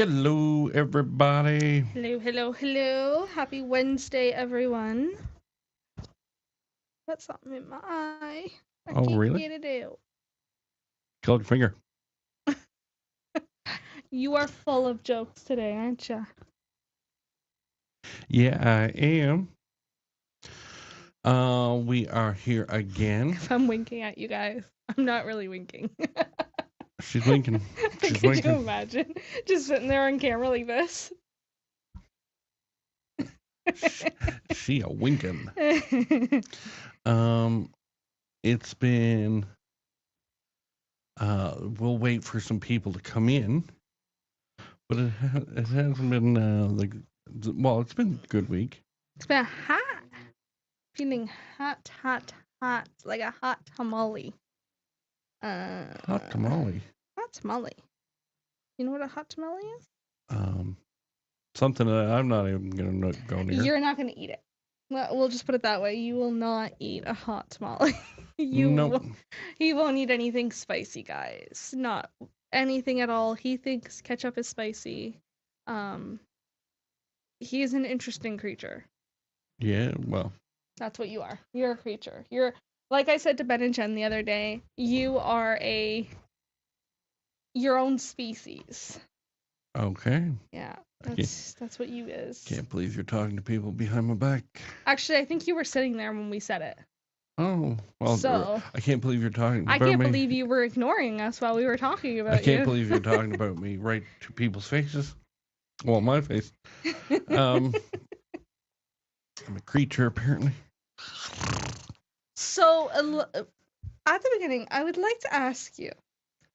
Hello, everybody. Hello, hello, hello. Happy Wednesday, everyone. Got something in my eye. I Oh, can't really? get it out. Killed your finger. You are full of jokes today, aren't you? Yeah, I am. We are here again. If I'm winking at you guys, I'm not really winking. She's winking. She's Could you winking. imagine? Just sitting there on camera like this. She a winking. It's been. We'll wait for some people to come in, but it hasn't been well. It's been a good week. It's been hot. Feeling hot, hot, hot. Like a hot tamale. Hot tamale. Hot tamale. You know what a hot tamale is? Something that I'm not even gonna go near. You're not gonna eat it. Well, we'll just put it that way. You will not eat a hot tamale. Nope. He won't eat anything spicy, guys. Not anything at all. He thinks ketchup is spicy. He is an interesting creature. Yeah, well. That's what you are. You're a creature. You're, like I said to Ben and Jen the other day, you are your own species. Okay. Yeah, that's what you is. Can't believe you're talking to people behind my back. Actually, I think you were sitting there when we said it. Oh, well, So, I can't believe you're talking about me. I can't believe you were ignoring us while we were talking about you. I can't believe you're talking about me right to people's faces. Well, my face. I'm a creature, apparently. So, at the beginning, I would like to ask you,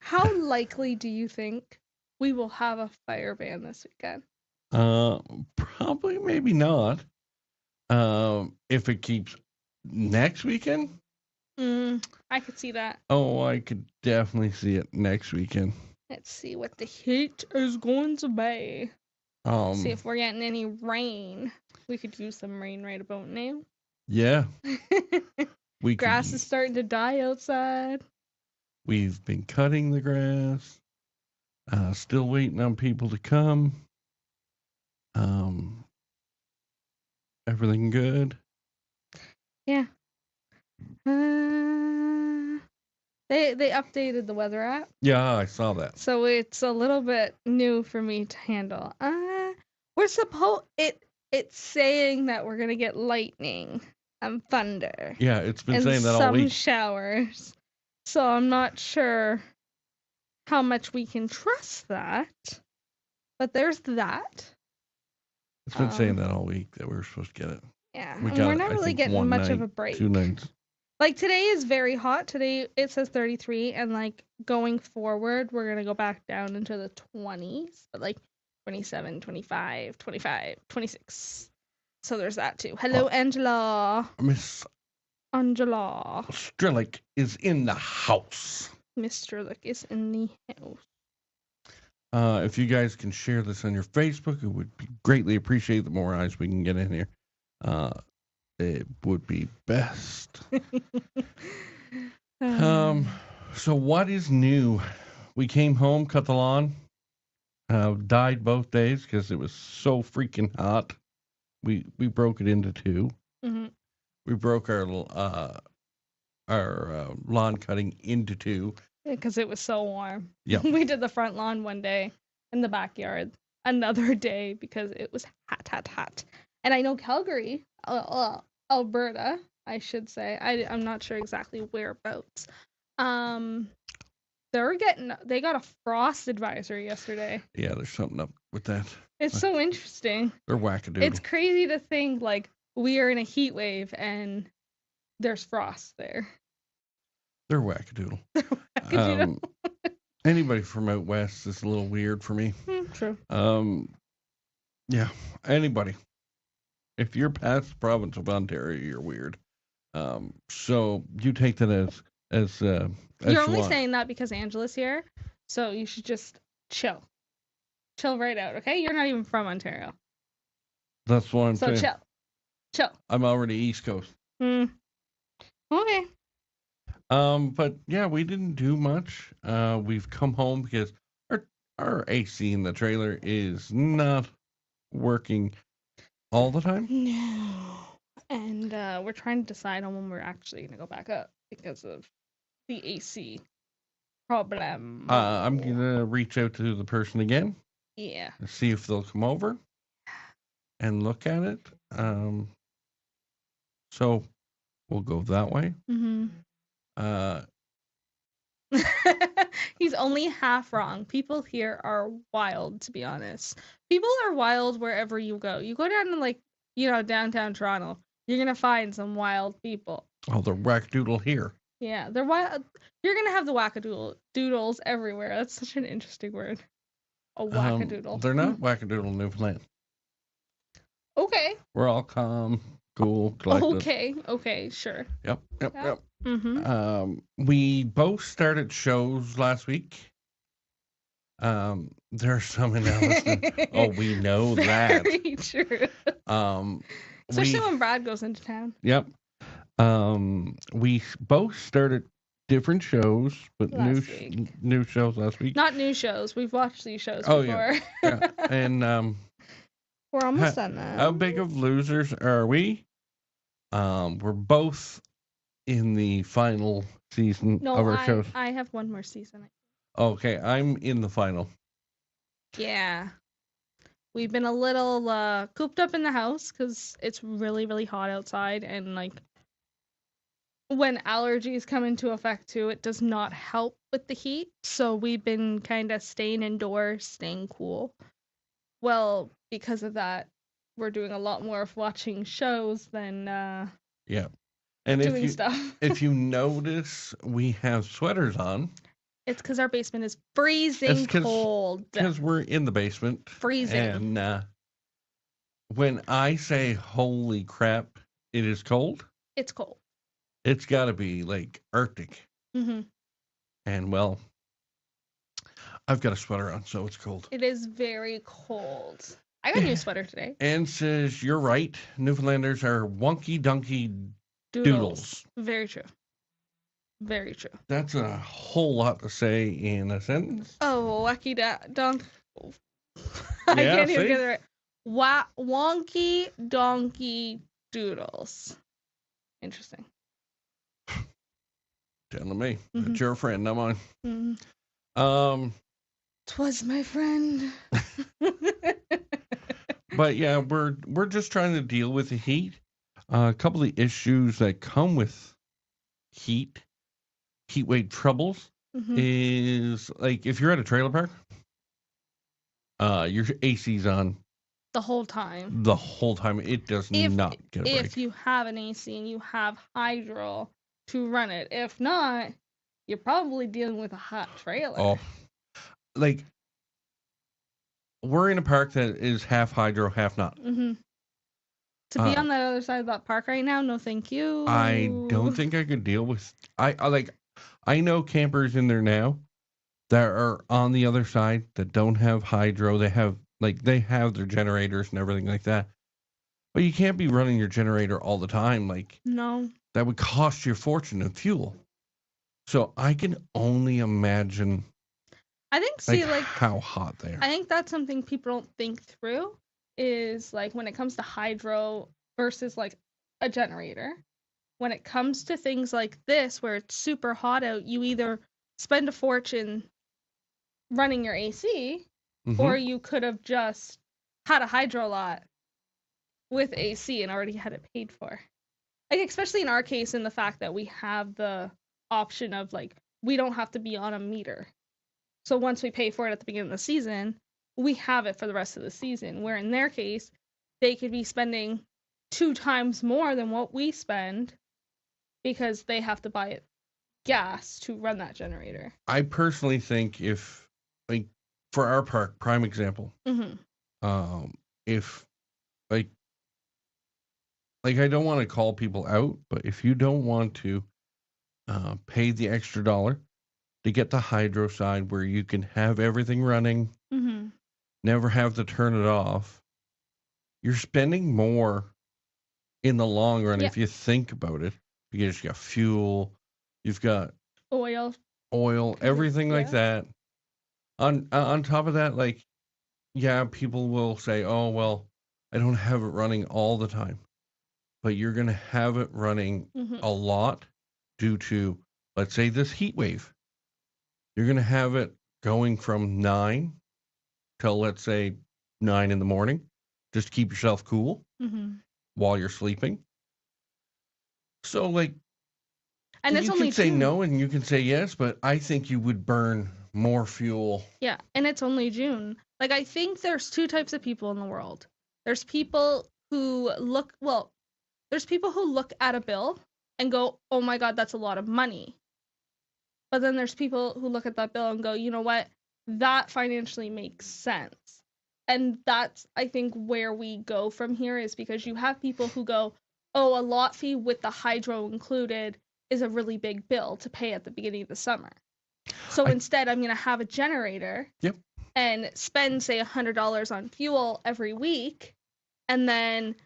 how likely do you think we will have a fire ban this weekend? Probably, maybe not. If it keeps next weekend? I could see that. Oh, I could definitely see it next weekend. Let's see what the heat is going to be. See if we're getting any rain. We could use some rain right about now. Yeah. Grass is starting to die outside. We've been cutting the grass. Still waiting on people to come. Everything good? Yeah. They updated the weather app. Yeah, I saw that. So it's a little bit new for me to handle. It's saying that we're gonna get lightning and thunder. Yeah, it's been saying that all week. Some showers. So I'm not sure how much we can trust that. But there's that. It's been saying that all week that we were supposed to get it. Yeah, we're not really getting much of a break. 2 nights. Like today is very hot. Today it says 33, and like going forward, we're gonna go back down into the 20s, but like 27, 25, 25, 26. So there's that too. Hello, Angela. Miss Angela Strelick is in the house. Miss Strelick is in the house. If you guys can share this on your Facebook, it would be greatly appreciated. The more eyes we can get in here, it would be best. So what is new? We came home, cut the lawn, died both days because it was so freaking hot. We broke it into two. Mm-hmm. We broke our lawn cutting into two. Because it was so warm. Yeah. We did the front lawn one day and the backyard another day because it was hot, hot, hot. And I know Calgary, Alberta, I should say. I'm not sure exactly whereabouts. They got a frost advisory yesterday. Yeah, there's something up with that. It's so interesting. They're wackadoodle. It's crazy to think like we are in a heat wave and there's frost there. They're wackadoodle. Anybody from out west is a little weird for me. True. Yeah, anybody. If you're past the province of Ontario, you're weird. So you take that as you're only saying that because Angela's here, so you should just chill right out, okay? You're not even from Ontario. That's what I'm saying. So chill. I'm already East Coast. Okay. But yeah, we didn't do much. We've come home because our AC in the trailer is not working all the time. No. And we're trying to decide on when we're actually going to go back up because of the AC problem. I'm gonna reach out to the person again Yeah. and see if they'll come over and look at it. So we'll go that way. Mm-hmm. Uh, He's only half wrong. People here are wild, to be honest. People are wild wherever you go. You go down to downtown Toronto, you're gonna find some wild people. oh, the wackadoodle here. Yeah, they're wild. You're gonna have the wackadoodles everywhere. That's such an interesting word. A wackadoodle. They're not wackadoodle in Newfoundland. Okay. We're all calm, cool, collected. Okay, sure. Yep. Mm-hmm. We both started shows last week. There's some in Allison. Oh, we know that. Very true. Especially when Brad goes into town. Yep. We both started different shows, but new shows last week. Not new shows. We've watched these shows before. Yeah. And we're almost done now. How big of losers are we? We're both in the final season of our shows. I have one more season. Okay, I'm in the final. Yeah. We've been a little cooped up in the house because it's really, really hot outside, and when allergies come into effect too, it does not help with the heat. So we've been kind of staying indoors, staying cool. Well, because of that, we're doing a lot more of watching shows than yeah. And doing stuff. If you notice, we have sweaters on. It's because our basement is freezing cold. Because we're in the basement. Freezing. And when I say, holy crap, it is cold. It's cold. It's got to be like Arctic. Mm-hmm. And well, I've got a sweater on, so it's cold. It is very cold. I got a new sweater today. Anne says, you're right. Newfoundlanders are wonky donkey doodles. Very true. Very true. That's a whole lot to say in a sentence. Oh, wacky donk. I can't even get it right. Wonky donkey doodles. Interesting. Telling me. Mm-hmm. It's your friend, not mine. Mm-hmm. 'Twas my friend. But yeah, we're just trying to deal with the heat. A couple of issues that come with heat wave troubles is like if you're at a trailer park, your AC's on the whole time. The whole time. It does not get a break. If you have an AC and you have hydro to run it. If not, you're probably dealing with a hot trailer. Oh, like we're in a park that is half hydro, half not. Mm-hmm. To be on that other side of that park right now, no thank you. I don't think I could deal with. I know campers in there now that are on the other side that don't have hydro. They have their generators and everything like that. But you can't be running your generator all the time. No. That would cost you a fortune in fuel. So I can only imagine. I think how hot they are. I think that's something people don't think through is when it comes to hydro versus a generator. When it comes to things like this where it's super hot out, you either spend a fortune running your AC or you could have just had a hydro lot with AC and already had it paid for. Especially in our case, in the fact that we have the option of we don't have to be on a meter. So once we pay for it at the beginning of the season, we have it for the rest of the season. Where in their case, they could be spending 2 times more than what we spend because they have to buy gas to run that generator. I personally think if, for our park, prime example, if, I don't want to call people out, but if you don't want to pay the extra $1 to get the hydro side where you can have everything running, never have to turn it off, you're spending more in the long run if you think about it. Because you've got fuel, you've got oil, everything like that. On top of that, like, yeah, people will say, "Oh, well, I don't have it running all the time." But you're going to have it running Mhm. a lot due to, let's say, this heat wave. You're going to have it going from 9 till, let's say, 9 in the morning, just to keep yourself cool Mhm. while you're sleeping. So, like, And it's you can only say June. no and you can say yes, but I think you would burn more fuel. Yeah, and it's only June. Like, I think there's two types of people in the world. There's people who there's people who look at a bill and go, "Oh my God, that's a lot of money." But then there's people who look at that bill and go, "You know what? That financially makes sense." And that's, I think, where we go from here, is because you have people who go, "Oh, a lot fee with the hydro included is a really big bill to pay at the beginning of the summer. So I instead, I'm going to have a generator Yep. and spend, say, $100 on fuel every week. And then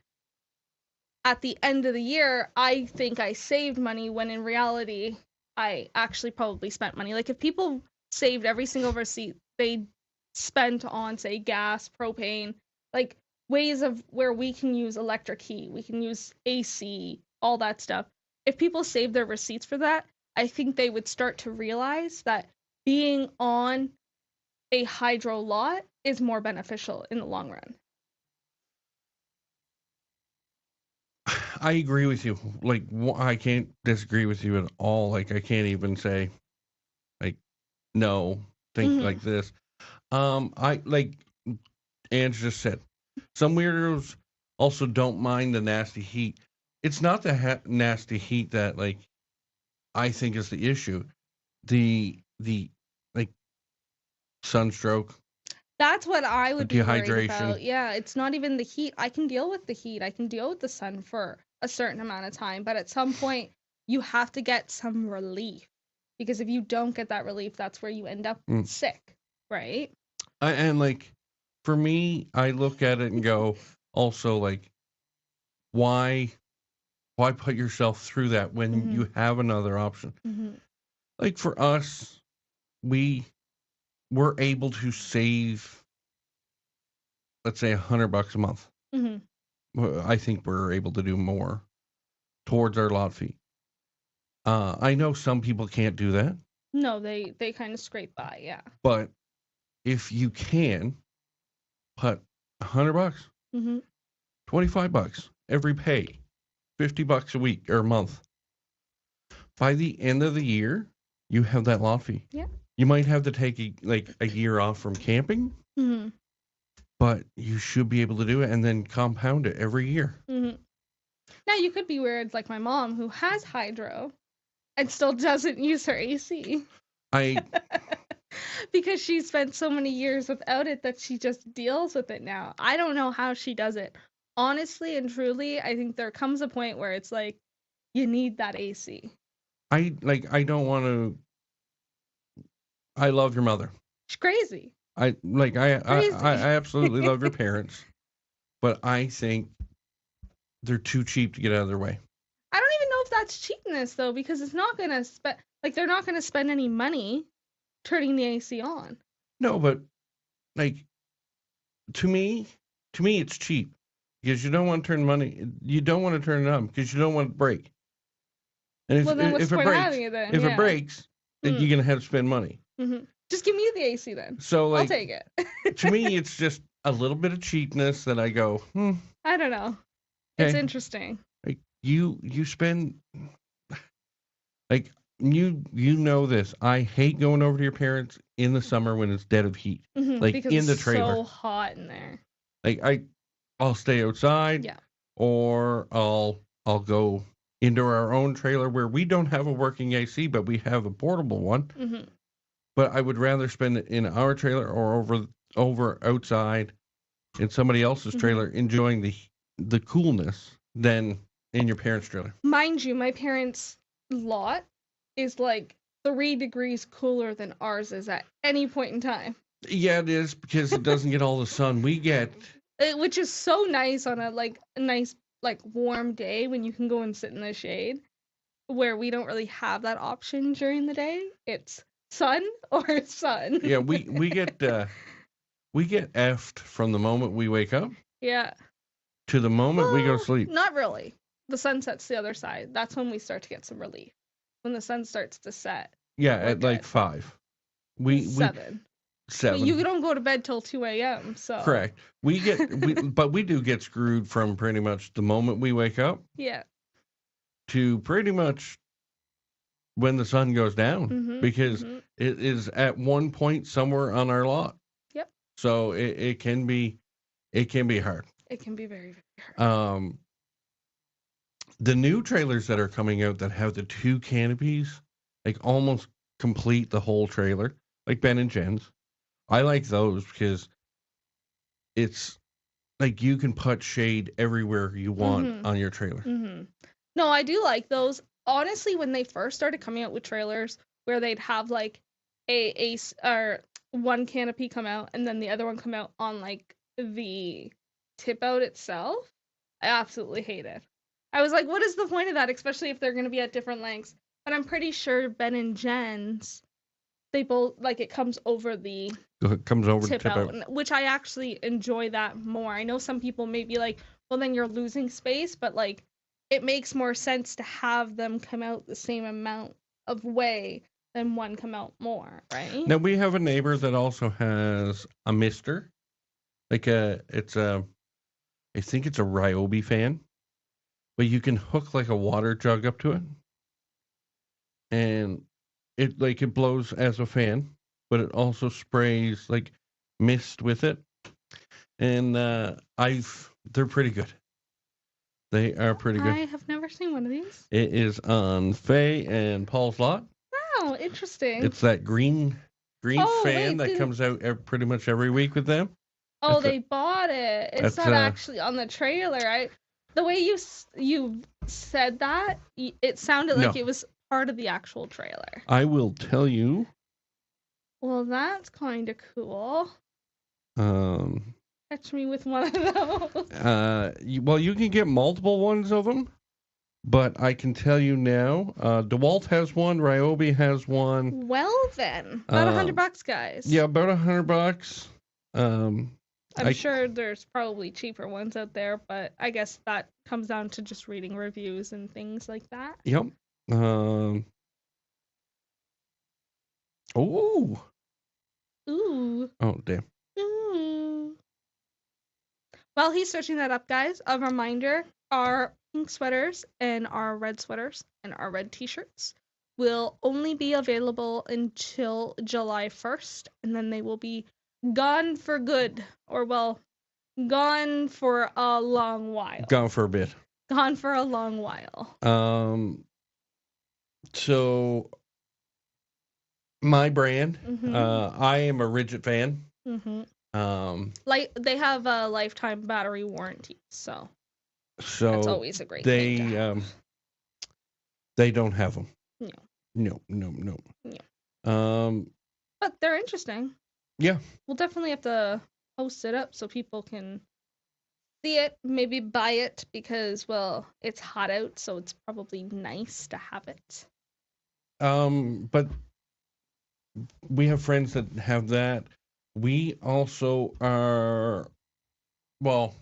at the end of the year, I think I saved money, when in reality, I actually probably spent money." Like, if people saved every single receipt they spent on, say, gas, propane, like ways of where we can use electric heat, we can use AC, all that stuff. If people save their receipts for that, I think they would start to realize that being on a hydro lot is more beneficial in the long run. I agree with you. Like, I can't disagree with you at all. Like, I can't even say, like, no, think Hmm. like this. I like Ange just said, some weirdos also don't mind the nasty heat. It's not the nasty heat that, like, I think is the issue. The like sunstroke, That's what I the would be worried dehydration. about. Yeah, it's not even the heat. I can deal with the heat. I can deal with the sun for a certain amount of time, but at some point you have to get some relief, because if you don't get that relief, that's where you end up Mm. sick, right? And like, for me, I look at it and go, also, like, why put yourself through that when Mhm. you have another option? Mhm. Like, for us, we were able to save, let's say, $100 a month. Mhm. Well, I think we're able to do more towards our lot fee. I know some people can't do that, No, they kind of scrape by, yeah. but if you can put $100, Mhm. $25 every pay, $50 a week or a month. By the end of the year, you have that lot fee. Yeah. You might have to take a year off from camping, Mhm. but you should be able to do it and then compound it every year. Mhm. Now you could be weird like my mom, who has hydro and still doesn't use her AC. I Because she spent so many years without it that she just deals with it now. I don't know how she does it. Honestly and truly, I think there comes a point where it's like you need that AC. I don't want to. I love your mother. She's crazy. I like Crazy. I absolutely love your parents, but I think they're too cheap to get out of their way. I don't even know if that's cheapness though, because it's not gonna spend, like, they're not gonna spend any money turning the AC on. No, but like, to me, it's cheap because you don't want to turn money. You don't want to turn it on because you don't want it to break. And Well, then what's if the it point of breaks, having it then? Yeah. then Hmm. you're gonna have to spend money. Hmm. Just give me the AC then. So, I'll like, take it. to me, it's just a little bit of cheapness that I go, I don't know. It's okay. interesting. Like, you spend, like, you know this. I hate going over to your parents in the summer when it's dead of heat, like Because in it's the trailer. so hot in there. Like, I'll stay outside, Yeah. or I'll go into our own trailer where we don't have a working AC, but we have a portable one. Hmm. But I would rather spend it in our trailer or over outside in somebody else's Hmm. trailer enjoying the coolness than in your parents' trailer. Mind you, my parents' lot is like 3 degrees cooler than ours is at any point in time. Yeah, it is because it doesn't get all the sun we get. Which is so nice on a nice, like, warm day when you can go and sit in the shade, where we don't really have that option during the day. It's Sun or sun? Yeah, we get effed from the moment we wake up Yeah. to the moment we go to sleep. Not really. The sun sets the other side. That's when we start to get some relief. When the sun starts to set. Yeah, at like 5. We 7. 7. But you don't go to bed till 2 a.m. So correct. But we do get screwed from pretty much the moment we wake up. Yeah. To pretty much when the sun goes down, because it is at one point somewhere on our lot. Yep. So it can be hard. It can be very, very hard. The new trailers that are coming out that have the 2 canopies, like almost complete the whole trailer, like Ben and Jen's. I like those because it's like you can put shade everywhere you want on your trailer. No, I do like those. Honestly, when they first started coming out with trailers where they'd have like a or one canopy come out and then the other one come out on like the tip out itself, I absolutely hate it. I was like, what is the point of that, especially if they're going to be at different lengths? But I'm pretty sure Ben and Jen's, they both, like, it comes over the tip out, which I actually enjoy that more. I know some people may be like, well, then you're losing space, but like, it makes more sense to have them come out the same amount of way than one come out more, right? Now, we have a neighbor that also has a mister. Like, I think it's a Ryobi fan. But you can hook like a water jug up to it. And it blows as a fan, but it also sprays like mist with it. And they're pretty good. They are pretty good. I have never seen one of these. It is on Faye and Paul's lot. Wow, interesting. It's that green fan that comes out pretty much every week with them. Oh, they bought it. It's not actually on the trailer. The way you said that, it sounded like it was part of the actual trailer. I will tell you. Well, that's kind of cool. Catch me with one of those. You can get multiple ones of them, but I can tell you now, DeWalt has one, Ryobi has one. Well then, about $100, guys. Yeah, about $100. I'm sure there's probably cheaper ones out there, but I guess that comes down to just reading reviews and things like that. Yep. Oh. Ooh. Oh, damn. Ooh. While he's searching that up, guys, a reminder, our pink sweaters and our red sweaters and our red t-shirts will only be available until July 1st, and then they will be gone for good, or well, gone for a long while. Gone for a bit. Gone for a long while. So my brand, I am a Ridgid fan. Like they have a lifetime battery warranty, so that's always a great thing to have. They don't have them. No. But they're interesting. Yeah. We'll definitely have to post it up so people can see it, maybe buy it because, well, it's hot out, so it's probably nice to have it. But we have friends that have that. We also are, well,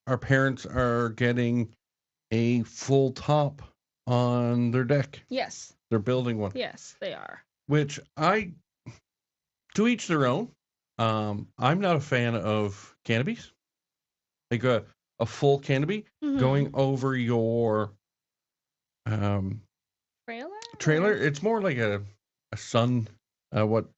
our parents are getting a full top on their deck. Yes. They're building one. Yes, they are. Which to each their own. I'm not a fan of canopies. Like a full canopy going over your trailer. It's more like a sun. What?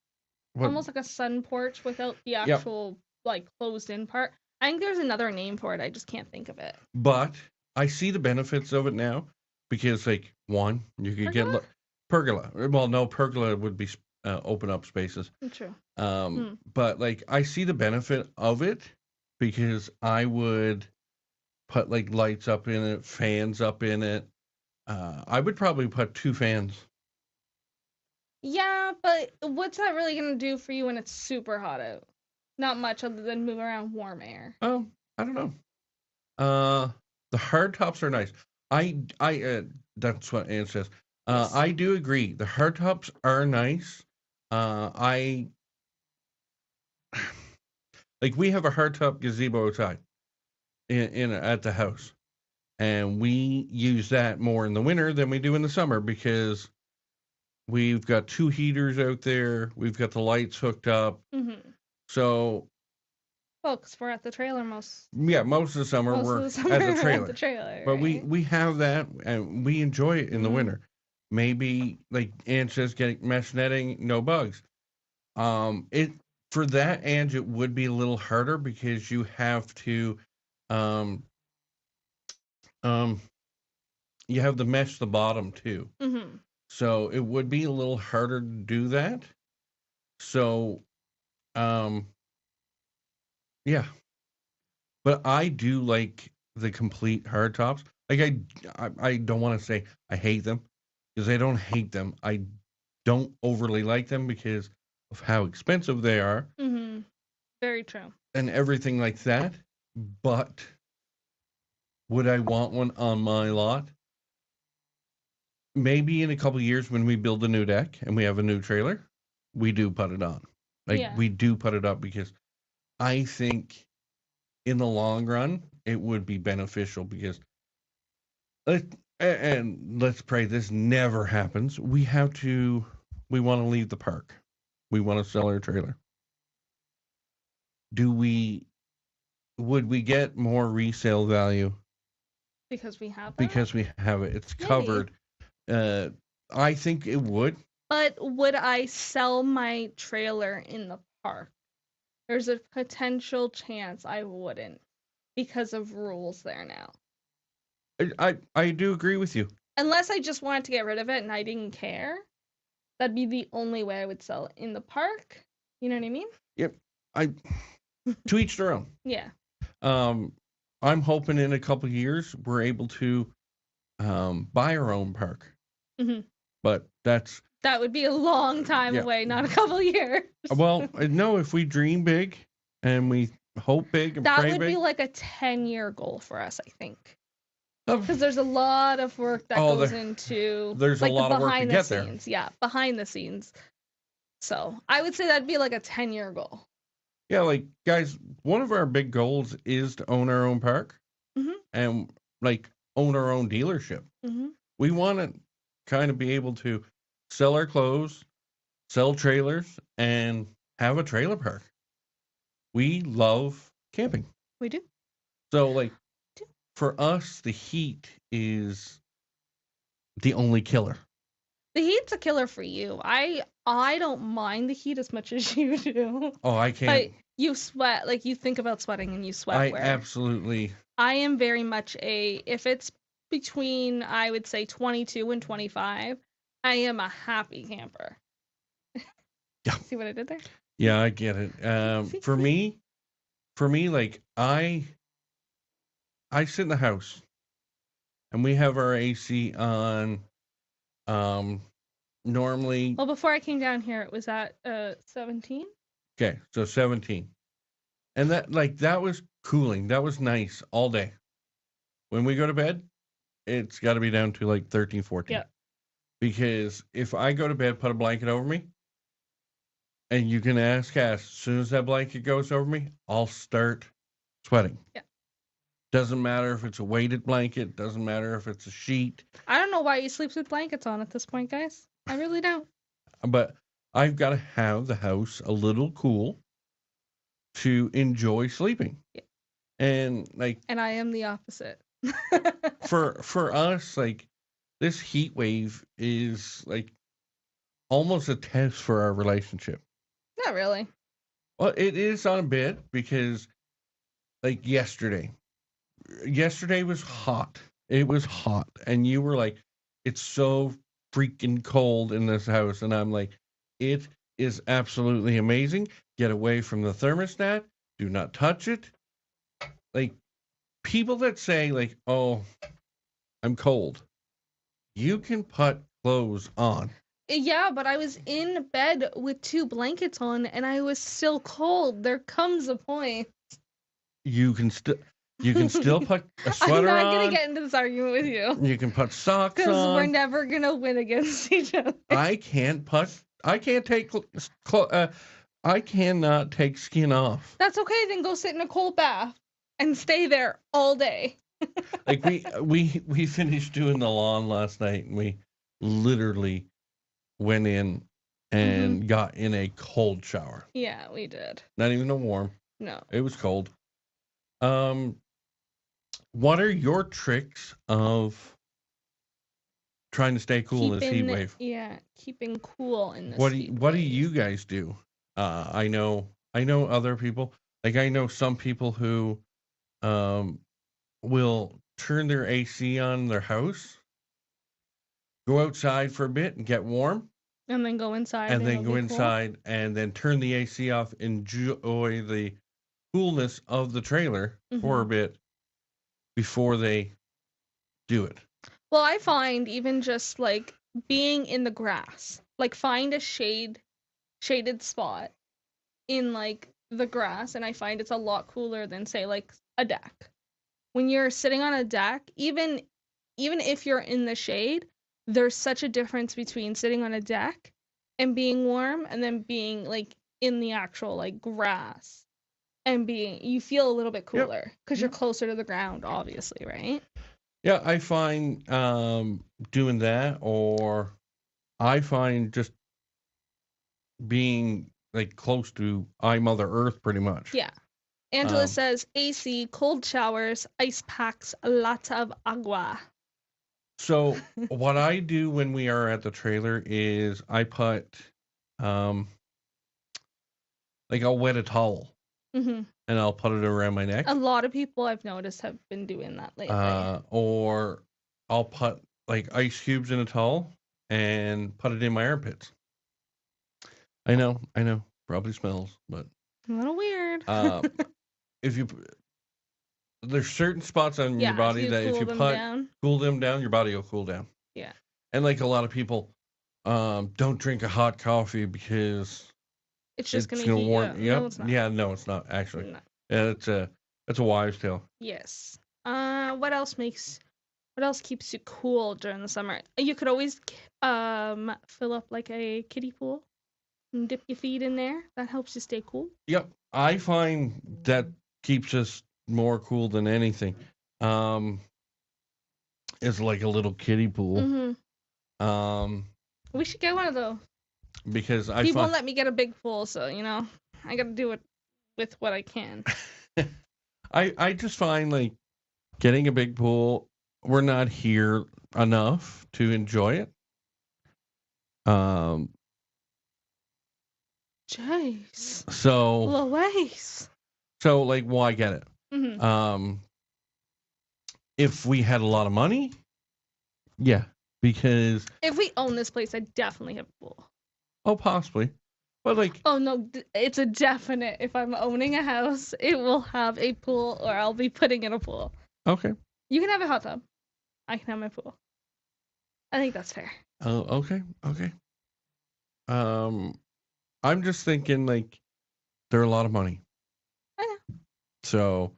Almost like a sun porch without the actual like closed in part. I think there's another name for it. I just can't think of it. But I see the benefits of it now because, like, one, you could get pergola. Well, no, pergola would be open up spaces. True. But like I see the benefit of it because I would put like lights up in it, fans up in it. I would probably put 2 fans. Yeah, but what's that really gonna do for you when it's super hot out? Not much other than move around warm air. Oh, I don't know. The hard tops are nice. I that's what Anne says. Yes. I do agree. The hard tops are nice. I like we have a hardtop gazebo outside in at the house, and we use that more in the winter than we do in the summer because we've got 2 heaters out there. We've got the lights hooked up. Mm-hmm. So, Well, 'cause we're at the trailer most yeah, most of the summer most of we're the summer at the we're at the trailer. trailer, But right? we have that and we enjoy it in the Mm-hmm. winter. Maybe like Ange says, getting mesh netting, no bugs. It for that, Ange, it would be a little harder because you have to, um, um, you have to mesh the bottom too. Mm-hmm. So it would be a little harder to do that. So, um, yeah, but I do like the complete hard tops. Like I don't want to say I hate them because I don't hate them. I don't overly like them because of how expensive they are Mm-hmm. Very true. and everything like that. But would I want one on my lot? Maybe in a couple of years when we build a new deck and we have a new trailer, we do put it on. Like Yeah. we do put it up because I think in the long run it would be beneficial because let and let's pray this never happens. We want to leave the park. We want to sell our trailer. Do we would we get more resale value Because we have that? because we have it? It's Maybe. covered. I think it would. But would I sell my trailer in the park? There's a potential chance I wouldn't because of rules there now. I do agree with you. Unless I just wanted to get rid of it and I didn't care. That'd be the only way I would sell it in the park. You know what I mean? Yep. I to each their own. Yeah. I'm hoping in a couple of years we're able to buy our own park. Mm-hmm. But that would be a long time away, not a couple years. Well, no, if we dream big and we hope big and that pray would big, be like a 10-year goal for us, I think. Because there's a lot of work that goes into there's like a lot the of work to behind the get scenes. there. Yeah, behind the scenes. So I would say that'd be like a 10-year goal. Yeah, like guys, one of our big goals is to own our own park and like own our own dealership. We want to kind of be able to sell our clothes, sell trailers, and have a trailer park. We love camping. We do. So like for us, the heat is the only killer. The heat's a killer for you. I don't mind the heat as much as you do. Oh, I can't. But you sweat, like you think about sweating and you sweat. Absolutely. I am very much if it's between, I would say 22 and 25, I am a happy camper. Yeah. See what I did there? Yeah, I get it. For me, like I sit in the house and we have our AC on. Normally. Well, before I came down here, it was at 17. Okay, so 17, and that was cooling. That was nice all day. When we go to bed, it's got to be down to like 13, 14. Yeah. Because if I go to bed, put a blanket over me, and you can ask Cass, as soon as that blanket goes over me, I'll start sweating. Yeah. Doesn't matter if it's a weighted blanket. Doesn't matter if it's a sheet. I don't know why he sleeps with blankets on at this point, guys. I really don't. But I've got to have the house a little cool to enjoy sleeping. Yeah. And I am the opposite. for us, like this heat wave is like almost a test for our relationship. Not really. Well, it is on a bit because like yesterday was hot. It was hot. And you were like, it's so freaking cold in this house. And I'm like, it is absolutely amazing. Get away from the thermostat. Do not touch it. Like people that say like, oh, I'm cold. You can put clothes on. Yeah, but I was in bed with 2 blankets on and I was still cold. There comes a point. You can still put a sweater on. I'm not going to get into this argument with you. You can put socks on. Because we're never going to win against each other. I can't put I can't take I cannot take skin off. That's okay. Then go sit in a cold bath and stay there all day. Like we finished doing the lawn last night, and we literally went in and got in a cold shower. Yeah, we did. Not even a warm. No. It was cold. What are your tricks of trying to stay cool in this heat wave? Yeah, keeping cool in this What heat do wave. you guys do? I know other people. Like I know some people who will turn their AC on in their house, go outside for a bit and get warm, and then go inside. And then go inside and then turn the AC off, enjoy the coolness of the trailer for a bit before they do it. Well, I find even just like being in the grass, like find a shaded spot in like the grass, and I find it's a lot cooler than say like a deck. When you're sitting on a deck, even if you're in the shade, there's such a difference between sitting on a deck and being warm and then being like in the actual like grass and you feel a little bit cooler because you're closer to the ground, obviously, right? Yeah, I find doing that, or I find just being like close to Mother Earth pretty much. Yeah. Angela says AC, cold showers, ice packs, lots of agua. So what I do when we are at the trailer is I put like I'll wet a towel and I'll put it around my neck. A lot of people I've noticed have been doing that lately. Or I'll put like ice cubes in a towel and put it in my armpits. I know, probably smells, but a little weird. If you there's certain spots on your body that if you cool them down, your body will cool down. Yeah. And like a lot of people don't drink a hot coffee because it's just gonna warm. Yep. No, it's not. Yeah, no, it's not actually. No. Yeah, it's a wives' tale. Yes. What else keeps you cool during the summer? You could always fill up like a kiddie pool and dip your feet in there. That helps you stay cool. Yep. I find that keeps us more cool than anything. It's like a little kiddie pool. We should get one of those. Because people won't let me get a big pool, so I gotta do it with what I can. I just find like getting a big pool, we're not here enough to enjoy it. Jeez. So Louise. So like, well, I get it. If we had a lot of money, yeah, because if we own this place, I definitely have a pool. Oh, possibly. But like, oh no, it's a definite. If I'm owning a house, it will have a pool, or I'll be putting in a pool. Okay. You can have a hot tub. I can have my pool. I think that's fair. Oh, okay. I'm just thinking like they're a lot of money. I know. So,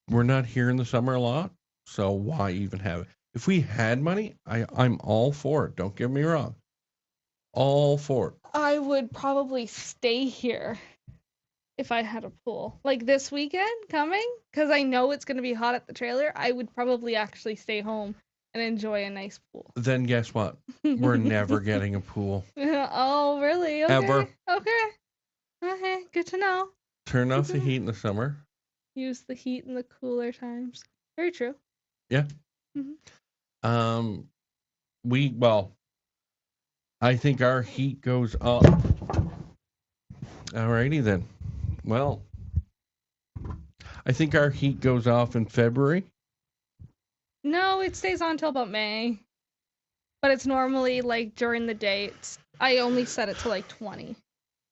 we're not here in the summer a lot. So why even have it? If we had money, I'm all for it. Don't get me wrong. All for it. I would probably stay here if I had a pool. Like this weekend coming, because I know it's going to be hot at the trailer, I would probably actually stay home and enjoy a nice pool. Then guess what? We're never getting a pool. Oh, really? Okay. Ever. Okay, good to know. Turn off the heat in the summer. Use the heat in the cooler times. Very true. Yeah. I think our heat goes up. Alrighty then. Well, I think our heat goes off in February. No, it stays on till about May. But it's normally like during the day. I only set it to like 20.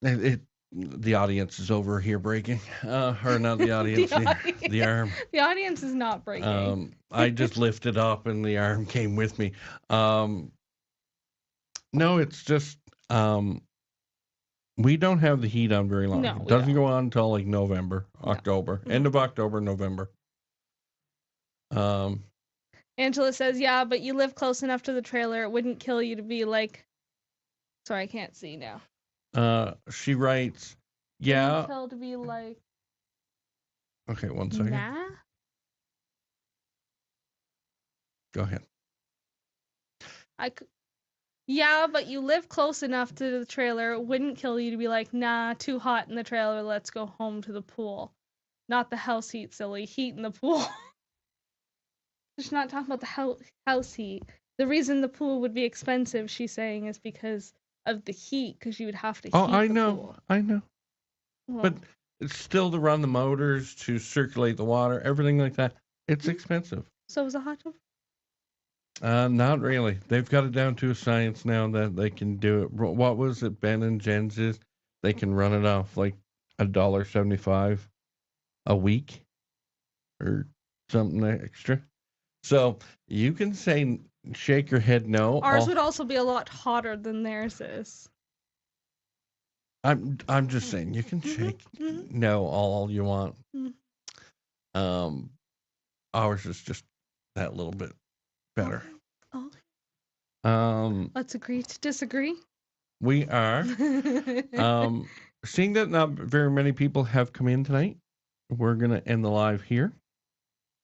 The audience is over here breaking. Or not the audience, the arm. The audience is not breaking. I just lifted up and the arm came with me. No, it's just we don't have the heat on very long. No, it doesn't go on until like November, October, end of October, November. Angela says, yeah, but you live close enough to the trailer, it wouldn't kill you to be like Sorry, I can't see now. She writes, yeah. Tell to be like. Okay, 1 second. Nah. Go ahead. Yeah, but you live close enough to the trailer. It wouldn't kill you to be like, nah, too hot in the trailer. Let's go home to the pool. Not the house heat, silly. Heat in the pool. She's not talking about the house heat. The reason the pool would be expensive, she's saying, is because of the heat, because you would have to heat the pool. I know. Well, but it's still to run the motors, to circulate the water, everything like that. It's expensive. So is a hot tub? Not really. They've got it down to a science now that they can do it. What was it, Ben and Jen's is? They can run it off like $1.75 a week or something extra. So you can say, shake your head no. Ours would also be a lot hotter than theirs is. I'm just saying you can shake no all you want. Ours is just that little bit better. Let's agree to disagree. We are. Seeing that not very many people have come in tonight, we're gonna end the live here.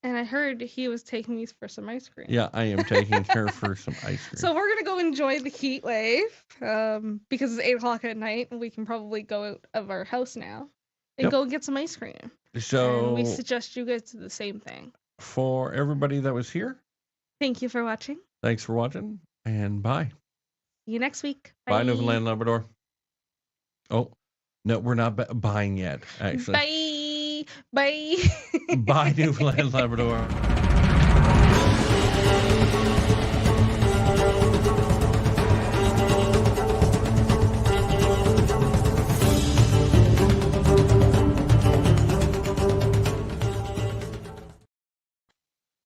And I heard he was taking me for some ice cream. Yeah, I am taking her for some ice cream. So we're gonna go enjoy the heat wave, because it's 8:00 at night, and we can probably go out of our house now and go get some ice cream. So and we suggest you guys do the same thing. For everybody that was here, thank you for watching. Thanks for watching, and bye. See you next week. Bye, Newfoundland Labrador. Oh, no, we're not buying yet, actually. Bye. Bye. Bye, Newfoundland Labrador.